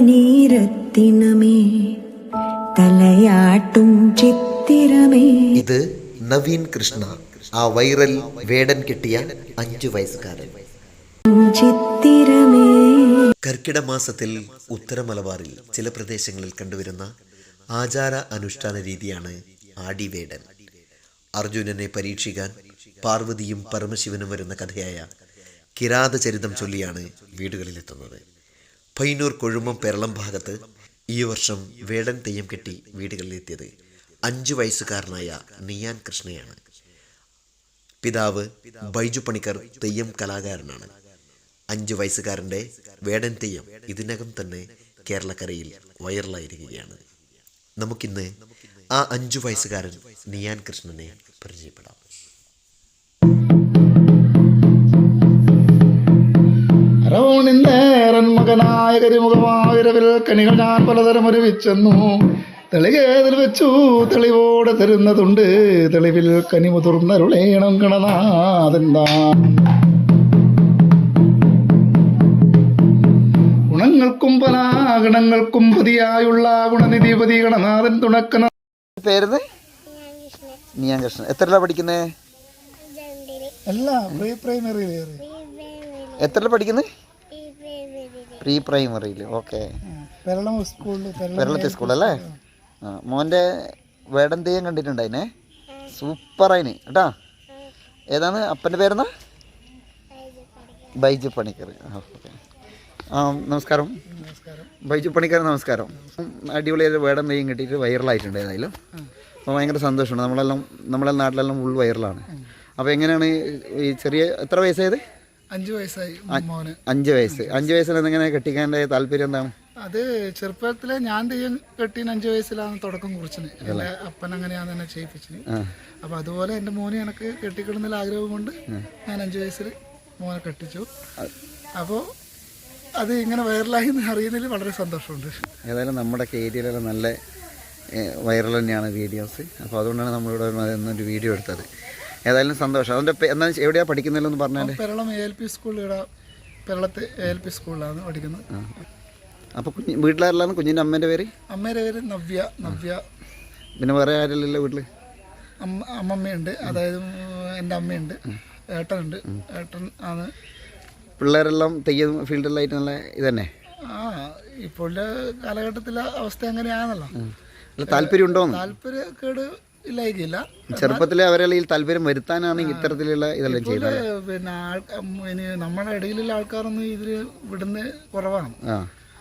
നീരത്തിനമേ തലയാട്ടും ചിത്തിരമേ. ഇത് നവീൻ കൃഷ്ണ, ആ വൈറൽ വേടൻ കിട്ടിയ 5 വയസ്സുകാരൻ. ചിത്തിരമേ. കർക്കിടക മാസത്തിൽ ഉത്തര മലബാറിൽ ചില പ്രദേശങ്ങളിൽ കണ്ടുവരുന്ന ആചാര അനുഷ്ഠാന രീതിയാണ് ആടിവേടൻ. അർജുനനെ പരീക്ഷിക്കാൻ പാർവതിയും പരമശിവനും വരുന്ന കഥയായ കിരാതചരിതം ചൊല്ലിയാണ് വീടുകളിലെത്തുന്നത്. പയ്യന്നൂർ കൊഴുമം പെരളം ഭാഗത്ത് ഈ വർഷം വേടൻ തെയ്യം കെട്ടി വീടുകളിലെത്തിയത് 5 വയസ്സുകാരനായ നിയാൻ കൃഷ്ണയാണ്. പിതാവ് ബൈജു പണിക്കർ തെയ്യം കലാകാരനാണ്. 5 വയസ്സുകാരൻ്റെ വേടൻ തെയ്യം ഇതിനകം തന്നെ കേരളക്കരയിൽ വൈറലായിരിക്കുകയാണ്. നമുക്കിന്ന് ആ 5 വയസ്സുകാരൻ നിയാൻ കൃഷ്ണനെ പരിചയപ്പെടാം. മകനായ കരിമുഖമായിരവിൽ കണികൾ ഞാൻ പലതരം ഒരുവിച്ചെന്നു. തെളികേതിൽ വെച്ചു തെളിവോടെ തരുന്നതുണ്ട്. തെളിവിൽ കനി മുതിർന്നരുളേണം ഗണനാഥെന്താ. ഗുണങ്ങൾക്കും പല ഗണങ്ങൾക്കും പതിയായുള്ള ഗുണനിധിപതി ഗണനാഥൻ തുണക്കണ. പേര് നിയാൻ കൃഷ്ണൻ. എത്രയിലാണ് പഠിക്കുന്നേ? അല്ല, പ്രീ പ്രൈമറി. എത്രയിലാണ് പഠിക്കുന്നത്? പ്രീ പ്രൈമറിയിൽ. ഓക്കെ. കേരളത്തെ സ്കൂളല്ലേ? മോൻ്റെ വേടൻ തെയ്യം കണ്ടിട്ടുണ്ടായിനെ? സൂപ്പറായിന് കേട്ടാ. ഏതാണ് അപ്പൻ്റെ പേരെന്നാ? ബൈജു പണിക്കർ. ഓക്കെ. നമസ്കാരം ബൈജു പണിക്കർ. നമസ്കാരം. അടിപൊളിയായിട്ട് വേടൻ തെയ്യം കിട്ടിയിട്ട് വൈറലായിട്ടുണ്ട് ഏതായാലും. അപ്പോൾ ഭയങ്കര സന്തോഷമുണ്ട്. നമ്മളെ നാട്ടിലെല്ലാം ഫുൾ വൈറലാണ്. അപ്പോൾ എങ്ങനെയാണ് ഈ ചെറിയ എത്ര വയസ്സായത്? 5 വയസ്സായി മോന്. 5 വയസ്സ്. 5 വയസ്സിൽ എങ്ങനെ കെട്ടിക്കാൻ്റെ താല്പര്യം എന്താണ്? അത് ചെറുപ്പത്തിലെ ഞാൻ തെയ്യം കെട്ടീന് 5 വയസ്സിലാണ് തുടക്കം കുറിച്ചത്. എൻ്റെ അപ്പൻ അങ്ങനെയാണ് എന്നെ ചെയ്യിപ്പിച്ചത്. അപ്പോൾ അതുപോലെ എൻ്റെ മോനെ എനിക്ക് കെട്ടിക്കിടുന്നതിൽ ആഗ്രഹം കൊണ്ട് ഞാൻ 5 വയസ്സിൽ മോനെ കെട്ടിച്ചു. അപ്പോൾ അത് ഇങ്ങനെ വൈറലായി അറിയുന്നതിൽ വളരെ സന്തോഷമുണ്ട്. ഏതായാലും നമ്മുടെ ഏരിയയിലെല്ലാം നല്ല വൈറൽ തന്നെയാണ് വീഡിയോസ്. അപ്പോൾ അതുകൊണ്ടാണ് നമ്മളിവിടെ എന്നൊരു വീഡിയോ എടുത്തത്. ഏതായാലും സന്തോഷം. അതിൻ്റെ എന്നാൽ എവിടെയാണ് പഠിക്കുന്നതെന്ന് പറഞ്ഞാൽ? Peralam ALP school. ഇവിടെ പെരളത്തെ ALP സ്കൂളിലാണ് പഠിക്കുന്നത്. അപ്പോൾ വീട്ടിലാരെല്ലാം? കുഞ്ഞിൻ്റെ അമ്മേൻ്റെ പേര്? അമ്മേൻ്റെ പേര് നവ്യ. പിന്നെ വേറെ ആരെല്ലാം വീട്ടിൽ? അമ്മമ്മയുണ്ട്, അതായത് എൻ്റെ അമ്മയുണ്ട്. ഏട്ടനുണ്ട്. ഏട്ടൻ ആണ്. പിള്ളേരെല്ലാം തെയ്യം ഫീൽഡിലായിട്ട് നല്ല ഇതന്നെ? ഇപ്പോഴത്തെ കാലഘട്ടത്തിലെ അവസ്ഥ അങ്ങനെയാണല്ലോ. താല്പര്യം ഉണ്ടോ? താല്പര്യക്കേട് ഇല്ലായിരിക്കില്ല. ചെറുപ്പത്തിലെ അവരെല്ലാം ഈ താല്പര്യം വരുത്താനാണ് ഇത്തരത്തിലുള്ള ഇതെല്ലാം ചെയ്യുന്നത്. പിന്നെ നമ്മുടെ ഇടയിലുള്ള ആൾക്കാരൊന്നും ഇതിൽ വിടുന്ന കുറവാണ്.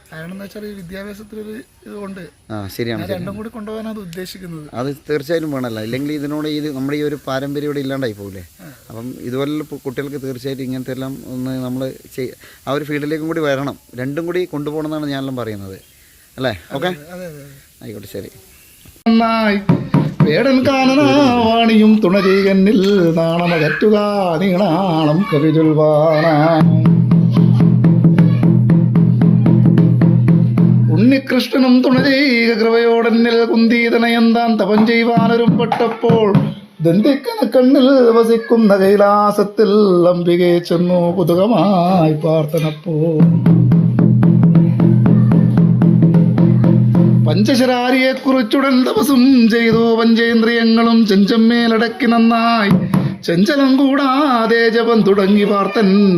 കാരണം വെച്ചാൽ ഈ വിദ്യാഭ്യാസത്തിലൊരു ഇതുകൊണ്ട് ശരിയാണ്, രണ്ടും കൂടി കൊണ്ടുപോകാനാണ് ഉദ്ദേശിക്കുന്നത്. അത് തീർച്ചയായും വേണമല്ലോ. ഇല്ലെങ്കിൽ ഇതിനോട് നമ്മുടെ ഈ ഒരു പാരമ്പര്യം ഇവിടെ ഇല്ലാണ്ടായി പോകില്ലേ. അപ്പം ഇതുപോലെ കുട്ടികൾക്ക് തീർച്ചയായിട്ടും ഇങ്ങനത്തെ എല്ലാം ഒന്ന് നമ്മൾ ആ ഒരു ഫീൽഡിലേക്കും കൂടി വരണം. രണ്ടും കൂടി കൊണ്ടുപോകണം എന്നാണ് ഞാനെല്ലാം പറയുന്നത് അല്ലേ? ഓക്കെ, ആയിക്കോട്ടെ, ശരി. വേടൻ കാനനാവാണിയും തുണ ചെയ്യന്നിൽ നാണമകറ്റുക നീണാളം കവിചൊൽവാന. ഉണ്ണികൃഷ്ണനും തുണ ചെയ്യുക കൃപയോടന്നിൽ കുന്തീതനയന്താൻ തപം ചെയ്യുവാനൊരും പെട്ടപ്പോൾ ദന്തിക്കന കണ്ണിൽ വസിക്കുന്ന കൈലാസത്തിൽ അംബികയെ ചെന്നു കുതുകമായി പ്രാർത്ഥനപ്പോ. പഞ്ചശരാരിയെ കുറിച്ചുടൻ തപസും ചെയ്തു പഞ്ചേന്ദ്രിയങ്ങളും ചെഞ്ചമ്മേലടക്കി നന്നായി. ചെഞ്ചലം കൂടാതെ ജപം തുടങ്ങി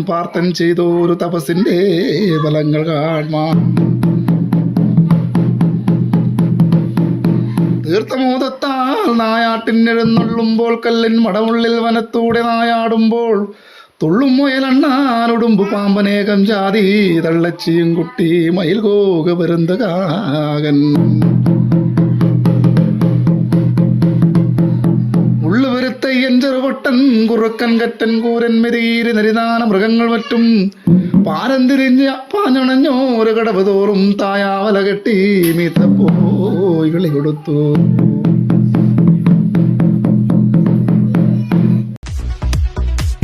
പാർത്തൻ ചെയ്തു ഒരു തപസിന്റെ ഫലങ്ങൾ കാൺമാൻ. തീർത്ഥമോദത്താൽ നായാട്ടിനെഴുന്നള്ളുമ്പോൾ കല്ലിൻ മടമുള്ളിൽ വനത്തൂടെ നായാടുമ്പോൾ തുള്ളും മുയലണ്ണാനുടുമ്പു പാമ്പനേകം ജാതി തള്ളച്ചിയും കുട്ടി മയിൽ കോക പരുന്തകാകൻ. ഉള്ളുവരുത്തയ്യൻ ചെറുപൊട്ടൻ കുറുക്കൻ കറ്റൻ കൂരൻ മെരീര് നരിനാന മൃഗങ്ങൾ മറ്റും പാരം തിരിഞ്ഞ പാഞ്ഞണഞ്ഞോര് കടവ് തോറും തായാവല കെട്ടി മീത്തപ്പോയി വിളി കൊടുത്തു.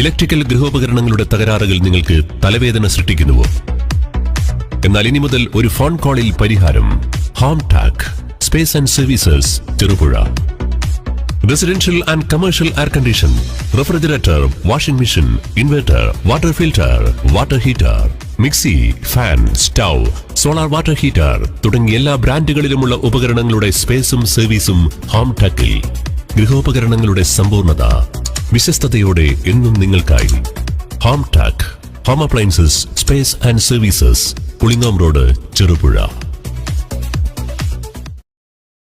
ഇലക്ട്രിക്കൽ ഗൃഹോപകരണങ്ങളുടെ തകരാറുകൾ നിങ്ങൾക്ക് തലവേദന സൃഷ്ടിക്കുന്നുവോ? എന്നാൽ ഇനി മുതൽ ഒരു ഫോൺ കോളിൽ പരിഹാരം. Home Tak space and services, Cherupuzha. residential and commercial air condition, refrigerator, washing machine, inverter, water filter, water heater, mixie, fan, stove, solar water heater തുടങ്ങിയ എല്ലാ ബ്രാൻഡുകളിലുമുള്ള ഉപകരണങ്ങളുടെ സ്പേസും സർവീസും ഹോം ടെക്കിൽ. ഗൃഹോപകരണങ്ങളുടെ സമ്പൂർണ്ണത വിശ്വസ്തയോടെ എന്നും നിങ്ങൾക്കായി. Home tech, home appliances, space and services, Pulingome road, Cherupuzha.